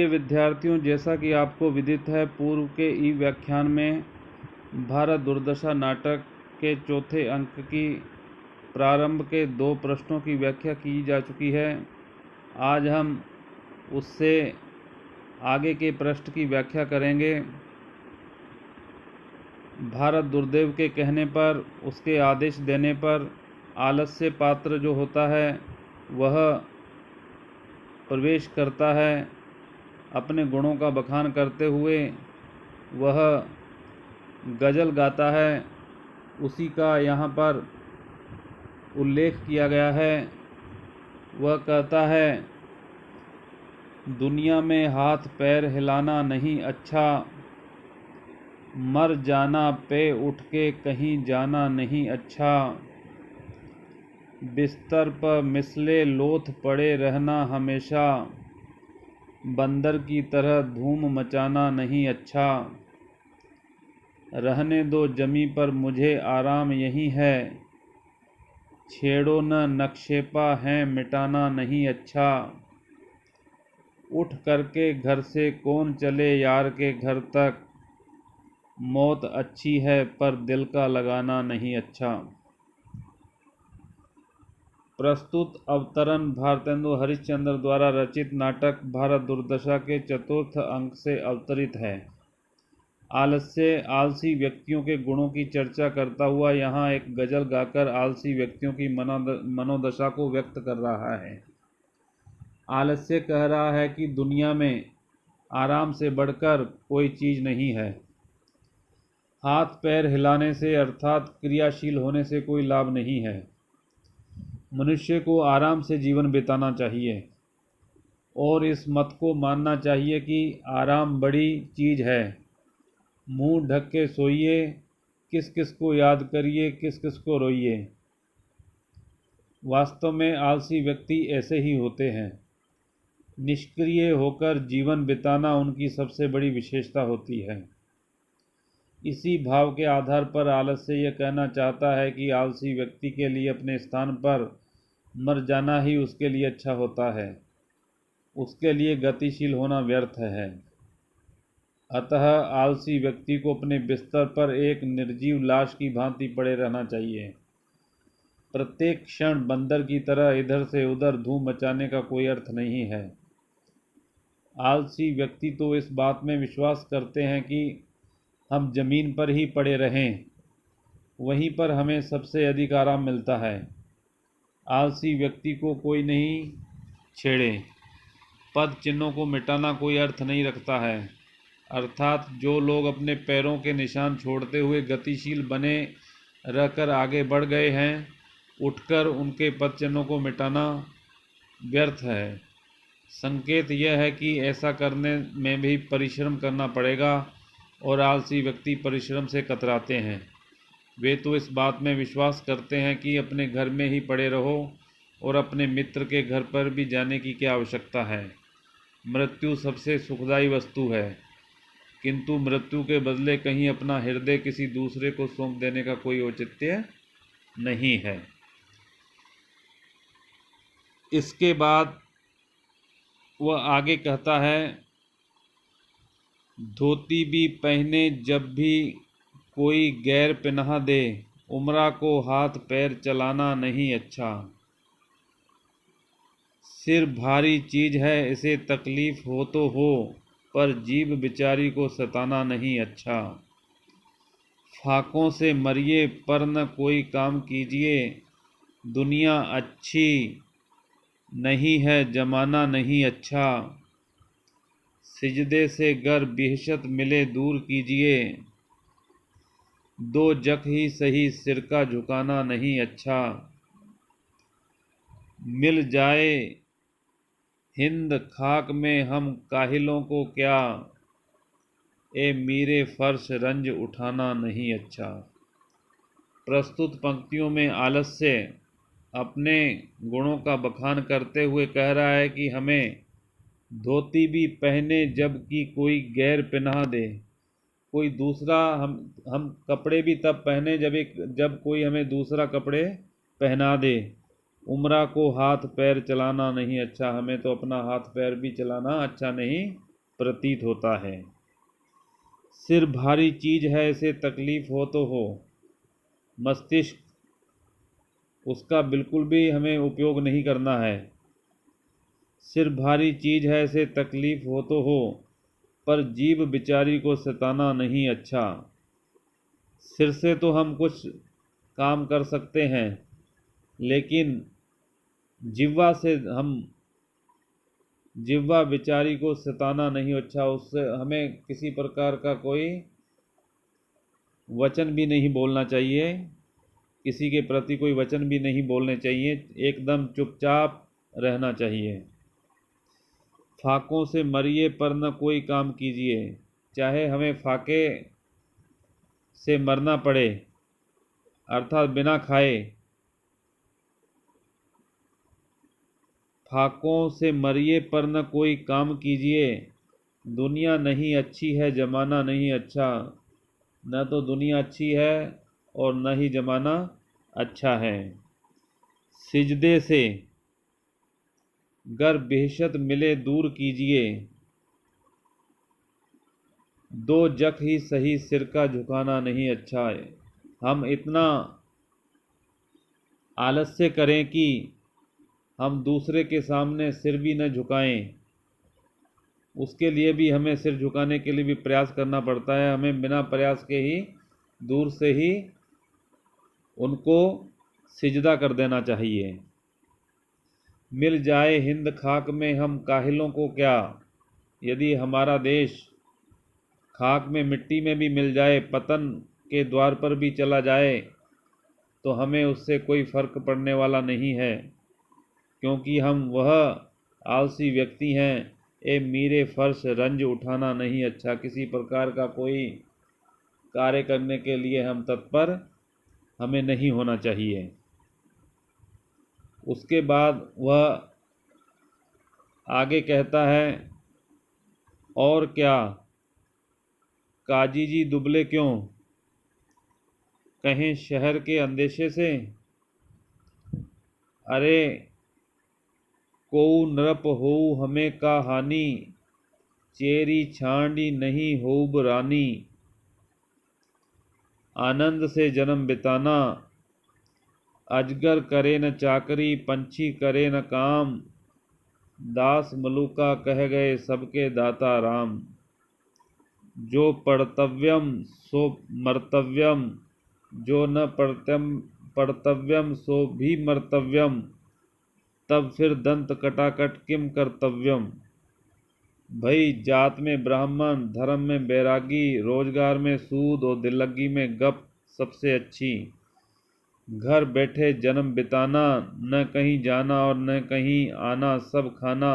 ये विद्यार्थियों, जैसा कि आपको विदित है, पूर्व के ई व्याख्यान में भारत दुर्दशा नाटक के चौथे अंक की प्रारंभ के 2 प्रश्नों की व्याख्या की जा चुकी है। आज हम उससे आगे के प्रश्न की व्याख्या करेंगे। भारत दुर्देव के कहने पर, उसके आदेश देने पर आलस्य पात्र जो होता है वह प्रवेश करता है। अपने गुणों का बखान करते हुए वह गज़ल गाता है। उसी का यहाँ पर उल्लेख किया गया है। वह कहता है, दुनिया में हाथ पैर हिलाना नहीं अच्छा, मर जाना पे उठ के कहीं जाना नहीं अच्छा, बिस्तर पर मिसले लोथ पड़े रहना हमेशा, बंदर की तरह धूम मचाना नहीं अच्छा, रहने दो जमी पर मुझे आराम यही है, छेड़ो न नक्शेपा है मिटाना नहीं अच्छा, उठ करके घर से कौन चले यार के घर तक, मौत अच्छी है पर दिल का लगाना नहीं अच्छा। प्रस्तुत अवतरण भारतेंदु हरिश्चंद्र द्वारा रचित नाटक भारत दुर्दशा के चतुर्थ अंक से अवतरित है। आलसी व्यक्तियों के गुणों की चर्चा करता हुआ यहाँ एक गजल गाकर आलसी व्यक्तियों की मनोदशा को व्यक्त कर रहा है। आलस्य कह रहा है कि दुनिया में आराम से बढ़कर कोई चीज़ नहीं है। हाथ पैर हिलाने से अर्थात क्रियाशील होने से कोई लाभ नहीं है। मनुष्य को आराम से जीवन बिताना चाहिए और इस मत को मानना चाहिए कि आराम बड़ी चीज़ है। मुंह ढक के सोइए, किस किस को याद करिए, किस किस को रोइए। वास्तव में आलसी व्यक्ति ऐसे ही होते हैं। निष्क्रिय होकर जीवन बिताना उनकी सबसे बड़ी विशेषता होती है। इसी भाव के आधार पर आलस्य यह कहना चाहता है कि आलसी व्यक्ति के लिए अपने स्थान पर मर जाना ही उसके लिए अच्छा होता है। उसके लिए गतिशील होना व्यर्थ है। अतः आलसी व्यक्ति को अपने बिस्तर पर एक निर्जीव लाश की भांति पड़े रहना चाहिए। प्रत्येक क्षण बंदर की तरह इधर से उधर धूम मचाने का कोई अर्थ नहीं है। आलसी व्यक्ति तो इस बात में विश्वास करते हैं कि हम जमीन पर ही पड़े रहें, वहीं पर हमें सबसे अधिक आराम मिलता है। आलसी व्यक्ति को कोई नहीं छेड़े। पद चिन्हों को मिटाना कोई अर्थ नहीं रखता है। अर्थात जो लोग अपने पैरों के निशान छोड़ते हुए गतिशील बने रहकर आगे बढ़ गए हैं, उठकर उनके पद चिन्हों को मिटाना व्यर्थ है। संकेत यह है कि ऐसा करने में भी परिश्रम करना पड़ेगा और आलसी व्यक्ति परिश्रम से कतराते हैं। वे तो इस बात में विश्वास करते हैं कि अपने घर में ही पड़े रहो और अपने मित्र के घर पर भी जाने की क्या आवश्यकता है। मृत्यु सबसे सुखदायी वस्तु है, किंतु मृत्यु के बदले कहीं अपना हृदय किसी दूसरे को सौंप देने का कोई औचित्य नहीं है। इसके बाद वह आगे कहता है, धोती भी पहने जब भी कोई गैर पहना दे, उमरा को हाथ पैर चलाना नहीं अच्छा, सिर भारी चीज है इसे तकलीफ हो तो हो, पर जीभ बिचारी को सताना नहीं अच्छा, फाकों से मरिए पर न कोई काम कीजिए, दुनिया अच्छी नहीं है जमाना नहीं अच्छा, सिजदे से गर बिहशत मिले दूर कीजिए, दो जख ही सही सिर का झुकाना नहीं अच्छा, मिल जाए हिंद खाक में हम काहिलों को क्या, ए मीरे फर्श रंज उठाना नहीं अच्छा। प्रस्तुत पंक्तियों में आलस्य अपने गुणों का बखान करते हुए कह रहा है कि हमें धोती भी पहने जबकि कोई गैर पहना दे। कोई दूसरा हम कपड़े भी तब पहने जब कोई हमें दूसरा कपड़े पहना दे। उमरा को हाथ पैर चलाना नहीं अच्छा, हमें तो अपना हाथ पैर भी चलाना अच्छा नहीं प्रतीत होता है। सिर भारी चीज है, इसे तकलीफ हो तो हो। मस्तिष्क, उसका बिल्कुल भी हमें उपयोग नहीं करना है। सिर भारी चीज है, इसे तकलीफ हो तो हो, पर जीभ बेचारी को सताना नहीं अच्छा। सिर से तो हम कुछ काम कर सकते हैं, लेकिन जिह्वा बेचारी को सताना नहीं अच्छा। उससे हमें किसी प्रकार का कोई वचन भी नहीं बोलना चाहिए, किसी के प्रति कोई वचन भी नहीं बोलने चाहिए, एकदम चुपचाप रहना चाहिए। फाकों से मरिए पर न कोई काम कीजिए, चाहे हमें फाके से मरना पड़े, अर्थात बिना खाए। फाकों से मरिए पर न कोई काम कीजिए। दुनिया नहीं अच्छी है, जमाना नहीं अच्छा। न तो दुनिया अच्छी है और न ही जमाना अच्छा है। सिजदे से गर बेहशत मिले दूर कीजिए। दो जख ही सही, सिर का झुकाना नहीं अच्छा है। हम इतना आलस्य करें कि हम दूसरे के सामने सिर भी न झुकाएं, उसके लिए भी हमें सिर झुकाने के लिए भी प्रयास करना पड़ता है। हमें बिना प्रयास के ही दूर से ही उनको सिजदा कर देना चाहिए। मिल जाए हिंद खाक में हम काहिलों को क्या। यदि हमारा देश खाक में, मिट्टी में भी मिल जाए, पतन के द्वार पर भी चला जाए, तो हमें उससे कोई फर्क पड़ने वाला नहीं है, क्योंकि हम वह आलसी व्यक्ति हैं। ए मीरे फर्श रंज उठाना नहीं अच्छा। किसी प्रकार का कोई कार्य करने के लिए हम तत्पर हमें नहीं होना चाहिए। उसके बाद वह आगे कहता है, और क्या काजी जी दुबले क्यों, कहें शहर के अंदेशे से। अरे कोऊ नृप होऊ हमें का हानि, चेरी छांडी नहीं होब रानी। आनंद से जन्म बिताना, अजगर करे न चाकरी, पंछी करे न काम। दास मलुका कह गए सबके दाता राम। जो पढ़तव्यम सो मर्तव्यम, जो न पढ़तव्यम सो भी मर्तव्यम। तब फिर दंत कटाकट किम कर्तव्यम। भई जात में ब्राह्मण, धर्म में बैरागी, रोजगार में सूद और दिल्लगी में गप सबसे अच्छी। घर बैठे जन्म बिताना, न कहीं जाना और न कहीं आना, सब खाना,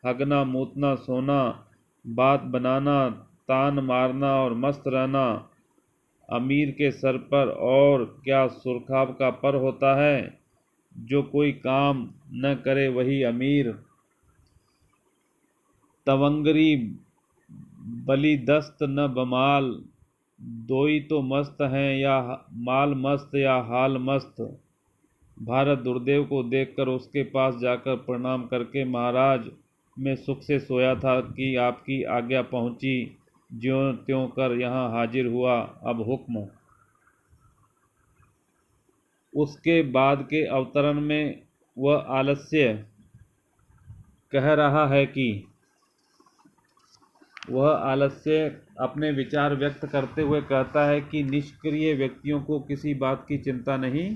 हगना मूतना सोना, बात बनाना, तान मारना और मस्त रहना। अमीर के सर पर और क्या सुरखाब का पर होता है। जो कोई काम न करे वही अमीर। तवंगरी बली दस्त न बमाल, दोई तो मस्त हैं या माल मस्त या हाल मस्त। भारत दुर्देव को देखकर उसके पास जाकर प्रणाम करके, महाराज मैं सुख से सोया था कि आपकी आज्ञा पहुंची, ज्यों त्यों कर यहाँ हाजिर हुआ, अब हुक्म। उसके बाद के अवतरण में वह आलस्य कह रहा है कि वह आलस्य अपने विचार व्यक्त करते हुए कहता है कि निष्क्रिय व्यक्तियों को किसी बात की चिंता नहीं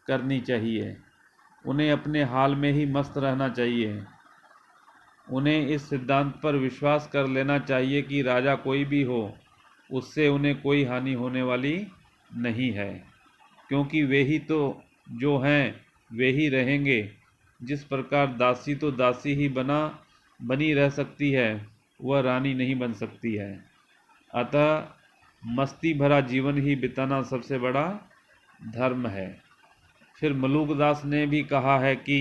करनी चाहिए, उन्हें अपने हाल में ही मस्त रहना चाहिए। उन्हें इस सिद्धांत पर विश्वास कर लेना चाहिए कि राजा कोई भी हो, उससे उन्हें कोई हानि होने वाली नहीं है, क्योंकि वे ही तो जो हैं वे ही रहेंगे। जिस प्रकार दासी तो दासी ही बनी रह सकती है, वह रानी नहीं बन सकती है। अतः मस्ती भरा जीवन ही बिताना सबसे बड़ा धर्म है। फिर मलूकदास ने भी कहा है कि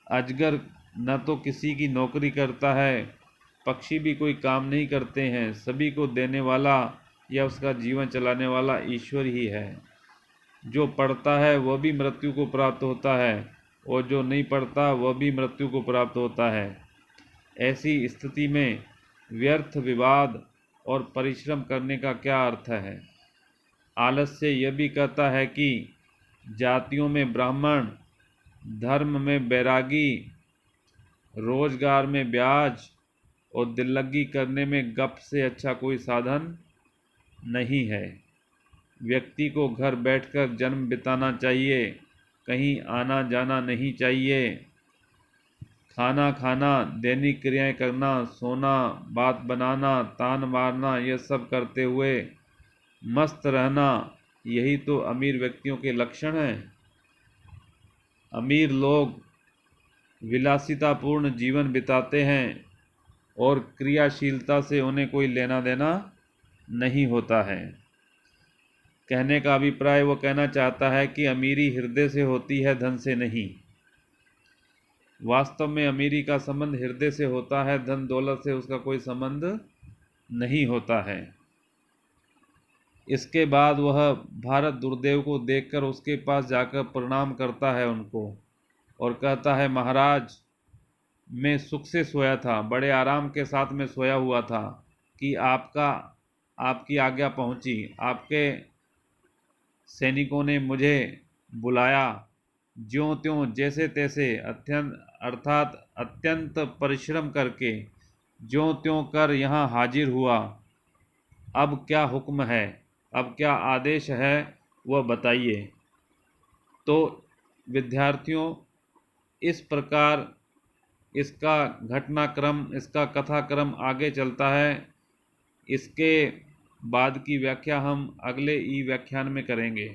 अजगर न तो किसी की नौकरी करता है, पक्षी भी कोई काम नहीं करते हैं, सभी को देने वाला या उसका जीवन चलाने वाला ईश्वर ही है। जो पढ़ता है वह भी मृत्यु को प्राप्त होता है, और जो नहीं पढ़ता वह भी मृत्यु को प्राप्त होता है। ऐसी स्थिति में व्यर्थ विवाद और परिश्रम करने का क्या अर्थ है। आलस्य यह भी कहता है कि जातियों में ब्राह्मण, धर्म में बैरागी, रोजगार में ब्याज और दिल्लगी करने में गप से अच्छा कोई साधन नहीं है। व्यक्ति को घर बैठकर जन्म बिताना चाहिए, कहीं आना जाना नहीं चाहिए। खाना खाना, दैनिक क्रियाएं करना, सोना, बात बनाना, तान मारना, यह सब करते हुए मस्त रहना, यही तो अमीर व्यक्तियों के लक्षण हैं। अमीर लोग विलासितापूर्ण जीवन बिताते हैं और क्रियाशीलता से उन्हें कोई लेना देना नहीं होता है। कहने का अभिप्राय वो कहना चाहता है कि अमीरी हृदय से होती है, धन से नहीं। वास्तव में अमीरी का संबंध हृदय से होता है, धन दौलत से उसका कोई संबंध नहीं होता है। इसके बाद वह भारत दुर्देव को देखकर उसके पास जाकर प्रणाम करता है उनको और कहता है, महाराज, मैं सुख से सोया था, बड़े आराम के साथ में सोया हुआ था कि आपकी आज्ञा पहुंची। आपके सैनिकों ने मुझे बुलाया, ज्यों त्यों जैसे तैसे अत्यंत परिश्रम करके ज्यों त्यों कर यहाँ हाजिर हुआ। अब क्या हुक्म है, अब क्या आदेश है, वह बताइए। तो विद्यार्थियों, इस प्रकार इसका घटनाक्रम, इसका कथाक्रम आगे चलता है। इसके बाद की व्याख्या हम अगले ई व्याख्यान में करेंगे।